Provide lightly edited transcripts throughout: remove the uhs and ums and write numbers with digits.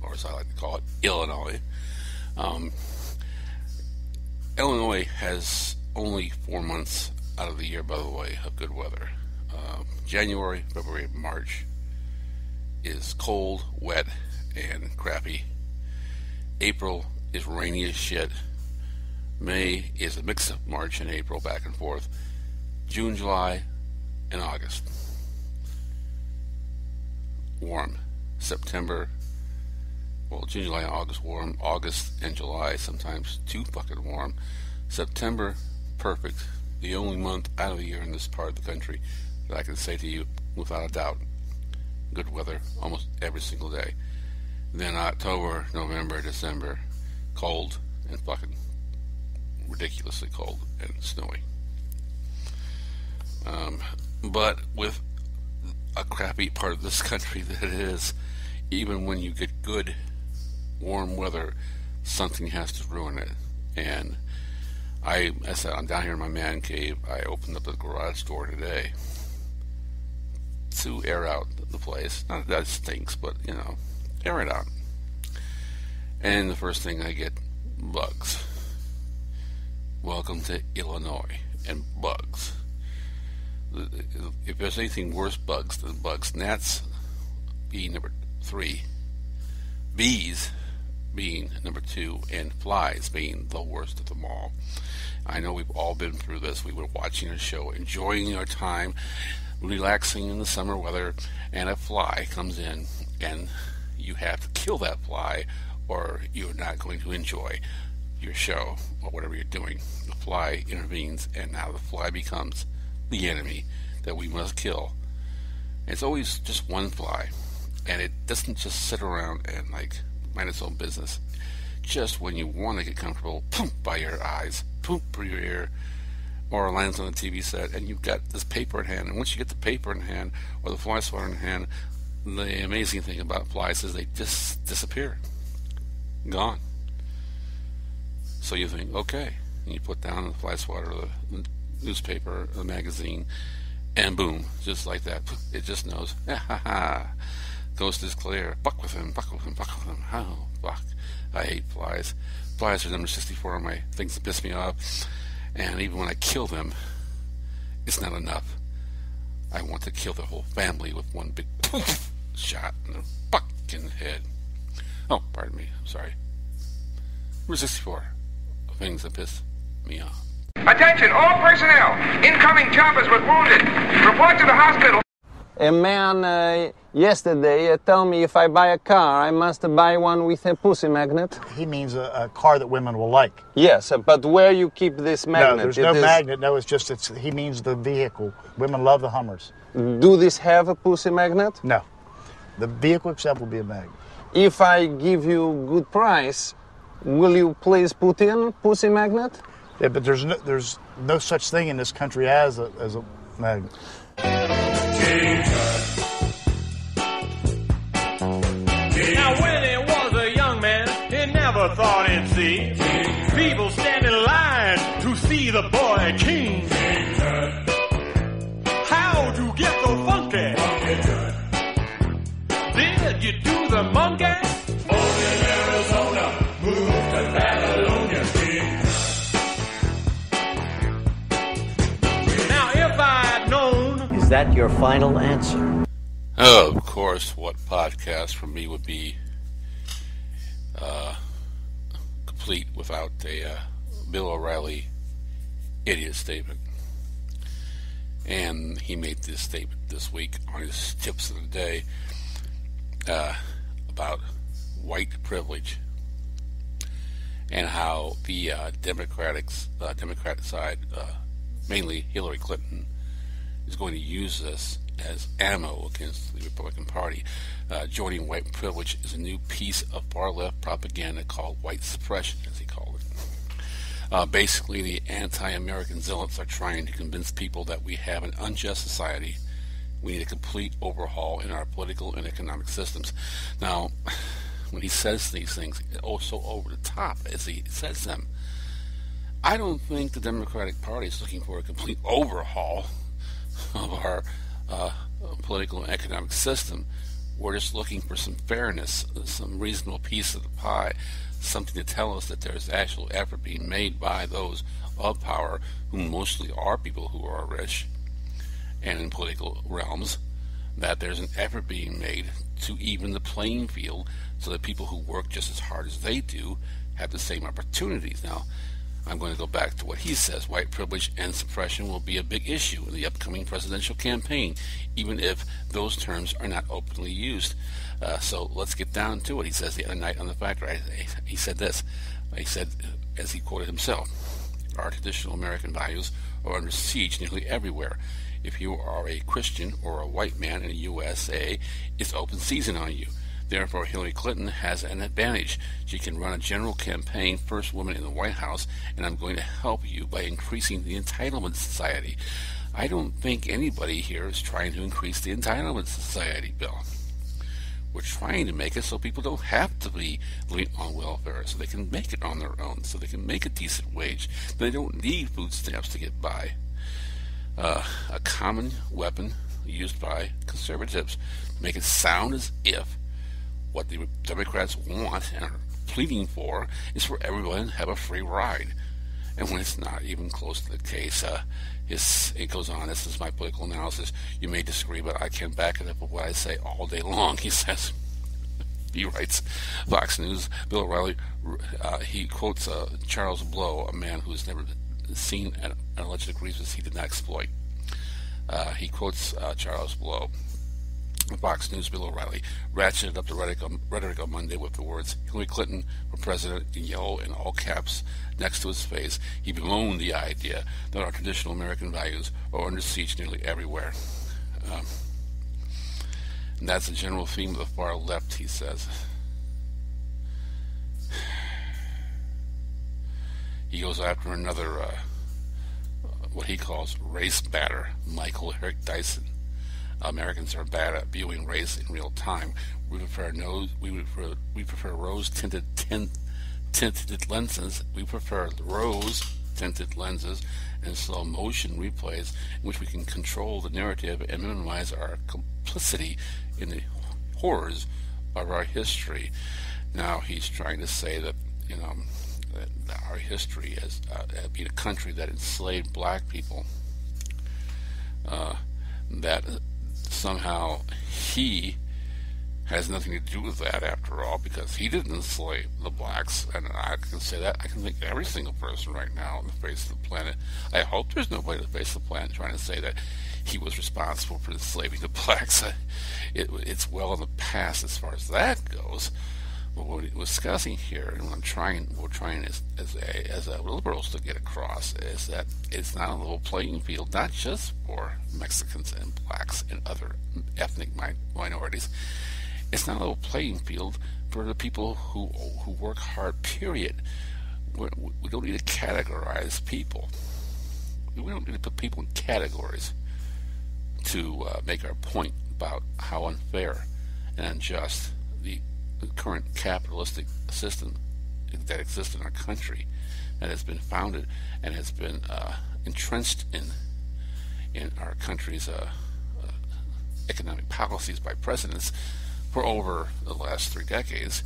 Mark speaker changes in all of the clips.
Speaker 1: or as I like to call it, Illinois. Illinois has only 4 months out of the year, by the way, of good weather. January, February, March is cold, wet, and crappy. April is rainy as shit. May is a mix of March and April, back and forth. June, July, and August, warm. September, well, June, July, and August, warm. August and July, sometimes too fucking warm. September, perfect. The only month out of the year in this part of the country that I can say to you, without a doubt, good weather almost every single day. Then October, November, December, cold and fucking ridiculously cold and snowy. But with a crappy part of this country that it is, even when you get good warm weather, something has to ruin it. And I said, I'm down here in my man cave. I opened up the garage door today to air out the place. Not that it stinks, but, air it out. And the first thing I get, bugs. Welcome to Illinois and bugs. If there's anything worse bugs than bugs, gnats being number 3, bees being number 2, and flies being the worst of them all. I know we've all been through this. We were watching a show, enjoying our time, relaxing in the summer weather, and a fly comes in, and you have to kill that fly, or you're not going to enjoy your show or whatever you're doing. The fly intervenes, and now the fly becomes the enemy that we must kill. And it's always just one fly, and it doesn't just sit around and mind its own business. Just when you want to get comfortable, poof, by your eyes, poof, for your ear, or lands on the TV set, and you've got this paper in hand. And once you get the paper in hand or the fly swatter in hand, the amazing thing about flies is they just disappear, gone. So you think, okay, and you put down the fly swatter or the newspaper or the magazine, and boom, just like that, it just knows, ha ha, coast is clear, buck with him, buck with him, buck with him. Oh, fuck, I hate flies. Flies are number 64 on my things that piss me off, and even when I kill them, it's not enough. I want to kill the whole family with one big poof shot in the fucking head. Oh, pardon me, I'm sorry. Number 64, things that piss me off.
Speaker 2: Attention, all personnel. Incoming choppers with wounded. Report to the hospital.
Speaker 3: A man yesterday told me if I buy a car, I must buy one with a pussy magnet.
Speaker 4: He means a car that women will like.
Speaker 3: Yes, but where you keep this magnet?
Speaker 4: No, there's no magnet. No, he means the vehicle. Women love the Hummers.
Speaker 3: Do this have a pussy magnet?
Speaker 4: No. The vehicle itself will be a magnet.
Speaker 3: If I give you good price, will you please put in pussy magnet?
Speaker 4: Yeah, but there's no such thing in this country as a magnet.
Speaker 5: Now when he was a young man, he never thought he'd see people stand in line to see the boy king. How'd you get so funky? Did you do the monkey? Born in Arizona, moved to Babylonia. Now if I'd known...
Speaker 6: Is that your final answer?
Speaker 1: Oh, of course, what podcast from me would be complete without a Bill O'Reilly idiot statement. And he made this statement this week on his tips of the day about white privilege and how the Democratic side, mainly Hillary Clinton, is going to use this as ammo against the Republican Party. Joining white privilege is a new piece of far-left propaganda called white suppression, as he called it. Basically, the anti-American zealots are trying to convince people that we have an unjust society. We need a complete overhaul in our political and economic systems. Now, when he says these things, so over the top as he says them, I don't think the Democratic Party is looking for a complete overhaul of our political and economic system. We're just looking for some fairness, some reasonable piece of the pie, something to tell us that there's actual effort being made by those of power, who mostly are people who are rich and in political realms, that there's an effort being made to even the playing field so that people who work just as hard as they do have the same opportunities. Now, I'm going to go back to what he says. White privilege and suppression will be a big issue in the upcoming presidential campaign, even if those terms are not openly used. So let's get down to it. He says the other night on the Factor, he said this. He said, as he quoted himself, "Our traditional American values are under siege nearly everywhere. If you are a Christian or a white man in the USA, it's open season on you. Therefore, Hillary Clinton has an advantage. She can run a general campaign, first woman in the White House, and I'm going to help you by increasing the entitlement society." I don't think anybody here is trying to increase the entitlement society, Bill. We're trying to make it so people don't have to be living on welfare, so they can make it on their own, so they can make a decent wage. They don't need food stamps to get by. A common weapon used by conservatives to make it sound as if what the Democrats want and are pleading for is for everyone to have a free ride. And when it's not even close to the case, it goes on, this is my political analysis, you may disagree, but I can back it up with what I say all day long, he says. He writes, Fox News, Bill O'Reilly, he quotes Charles Blow, a man who's never seen an alleged egregious he did not exploit. He quotes Charles Blow. Fox News, Bill O'Reilly ratcheted up the rhetoric on Monday with the words Hillary Clinton for president in yellow in all caps next to his face. He bemoaned the idea that our traditional American values are under siege nearly everywhere. And that's the general theme of the far left, he says. He goes after another, what he calls race batter, Michael Eric Dyson. Americans are bad at viewing race in real time. We prefer rose-tinted lenses. We prefer rose-tinted lenses and slow motion replays in which we can control the narrative and minimize our complicity in the horrors of our history. Now he's trying to say that that our history as being a country that enslaved black people, that somehow he has nothing to do with that after all, because he didn't enslave the blacks. And I can say that. I can think of every single person right now on the face of the planet. I hope there's nobody on the face of the planet trying to say that he was responsible for enslaving the blacks. It's well in the past as far as that goes. But what we're discussing here, and we're trying as liberals to get across, is that it's not a level playing field, not just for Mexicans and blacks and other ethnic minorities. It's not a level playing field for the people who work hard, period. We don't need to categorize people. We don't need to put people in categories to make our point about how unfair and unjust the current capitalistic system that exists in our country, that has been founded and has been entrenched in our country's economic policies by presidents for over the last 3 decades.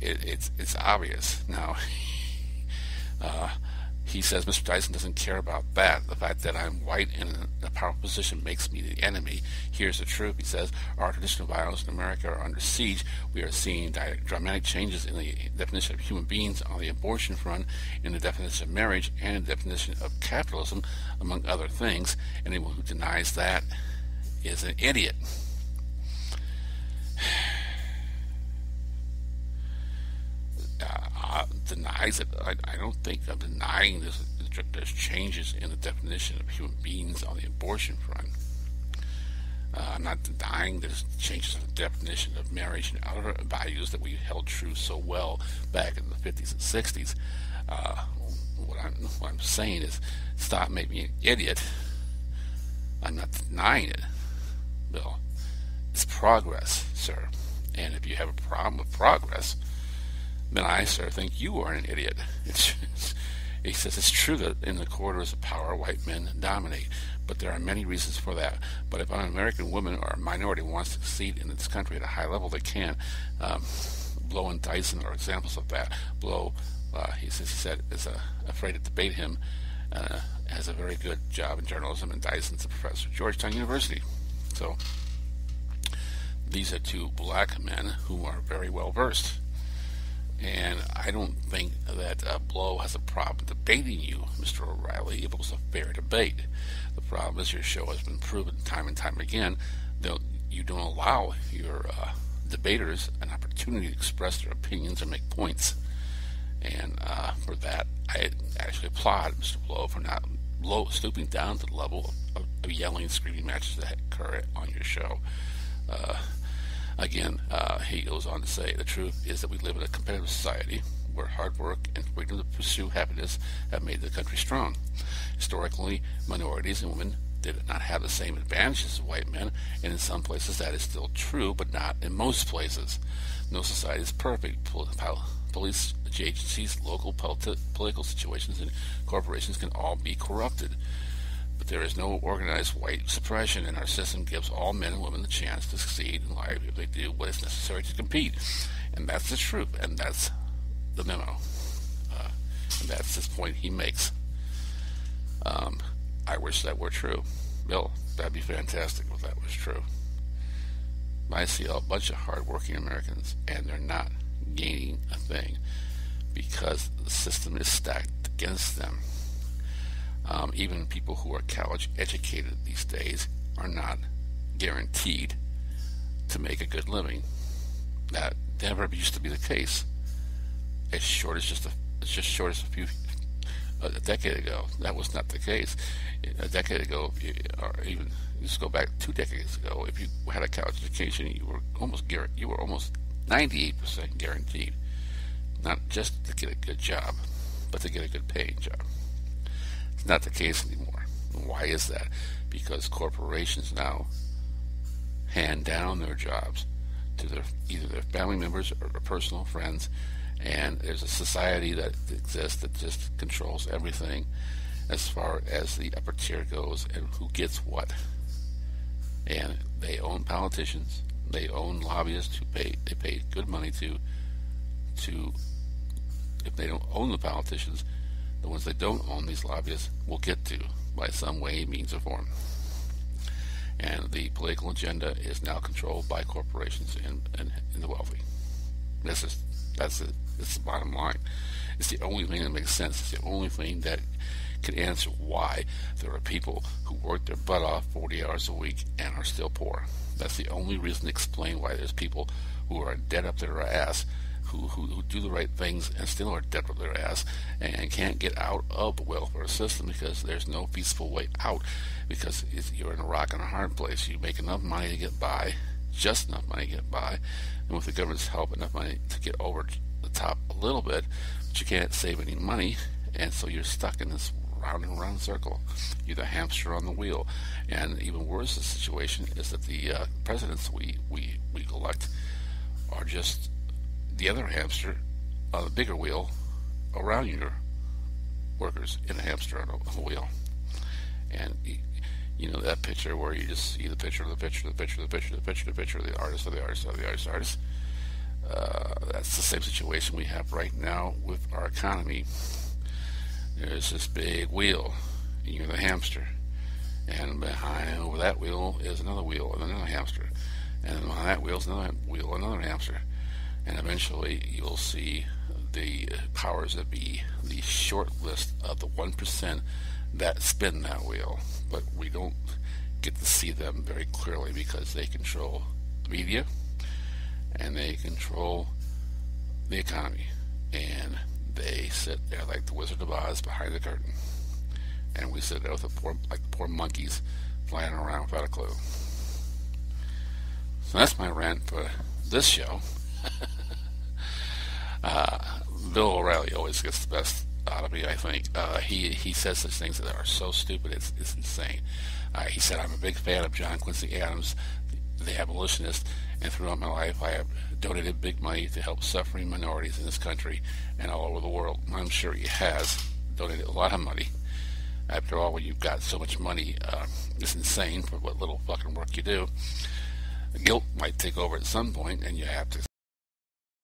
Speaker 1: It's obvious now. He says Mr. Dyson doesn't care about that. The fact that I'm white and in a powerful position makes me the enemy. Here's the truth, he says. Our traditional values in America are under siege. We are seeing dramatic changes in the definition of human beings on the abortion front, in the definition of marriage, and the definition of capitalism, among other things. Anyone who denies that is an idiot. Denies it. I don't think I'm denying there's changes in the definition of human beings on the abortion front. I'm not denying there's changes in the definition of marriage and other values that we held true so well back in the 50s and 60s. What I'm saying is, stop making me an idiot. I'm not denying it, Bill. It's progress, sir. And if you have a problem with progress, then I, sir, think you are an idiot. He says it's true that in the corridors of power, white men dominate, but there are many reasons for that. But if an American woman or a minority wants to succeed in this country at a high level, they can. Blow and Dyson are examples of that. Blow, he said, is afraid to debate him, has a very good job in journalism, and Dyson's a professor at Georgetown University. So these are two black men who are very well versed. And I don't think that Blow has a problem debating you, Mr. O'Reilly, if it was a fair debate. The problem is your show has been proven time and time again that you don't allow your debaters an opportunity to express their opinions and make points. And for that, I actually applaud Mr. Blow for not stooping down to the level of yelling and screaming matches that occur on your show. Again, he goes on to say, the truth is that we live in a competitive society where hard work and freedom to pursue happiness have made the country strong. Historically, minorities and women did not have the same advantages as white men, and in some places that is still true, but not in most places. No society is perfect. Police agencies, local political situations, and corporations can all be corrupted. But there is no organized white suppression, and our system gives all men and women the chance to succeed in life if they do what is necessary to compete. And that's the truth, and that's the memo. And that's this point he makes. I wish that were true. Bill, that'd be fantastic if that was true. I see a bunch of hardworking Americans, and they're not gaining a thing because the system is stacked against them. Even people who are college educated these days are not guaranteed to make a good living. That never used to be the case. As short as a decade ago, that was not the case. A decade ago, or even just go back 2 decades ago, if you had a college education, you were almost 98% guaranteed, not just to get a good job, but to get a good paying job. It's not the case anymore. And why is that? Because corporations now hand down their jobs to either their family members or their personal friends, and there's a society that exists that just controls everything as far as the upper tier goes and who gets what. And they own politicians, they own lobbyists who they pay good money to if they don't own the politicians, the ones that don't own these lobbyists will get to by some way, means, or form. And the political agenda is now controlled by corporations and the wealthy. It's the bottom line. It's the only thing that makes sense. It's the only thing that can answer why there are people who work their butt off 40 hours a week and are still poor. That's the only reason to explain why there's people who are dead up their ass, who do the right things and still are dead up their ass and can't get out of the welfare system because there's no peaceful way out, because you're in a rock and a hard place. You make enough money to get by, just enough money to get by, and with the government's help, enough money to get over the top a little bit, but you can't save any money, and so you're stuck in this round and round circle. You're the hamster on the wheel. And even worse, the situation is that the presidents we elect are just the other hamster on a bigger wheel around your workers in a hamster on a wheel. And you know that picture where you just see the picture of the picture of the picture of the picture of the picture of the picture of the artist of the artist of the artist artist. That's the same situation we have right now with our economy. There's this big wheel, and you're the hamster, and behind over that wheel is another wheel and another hamster, and behind that wheel is another wheel, another hamster, and eventually you'll see the powers that be, the short list of the 1% that spin that wheel, but we don't get to see them very clearly because they control the media and they control the economy, and they sit there like the Wizard of Oz behind the curtain, and we sit there with like poor monkeys flying around without a clue. So that's my rant for this show. Bill O'Reilly always gets the best out of me, I think. He says such things that are so stupid, it's insane. He said, I'm a big fan of John Quincy Adams, the abolitionist, and throughout my life I have donated big money to help suffering minorities in this country and all over the world. I'm sure he has donated a lot of money. After all, when you've got so much money, it's insane for what little fucking work you do. Guilt might take over at some point, and you have to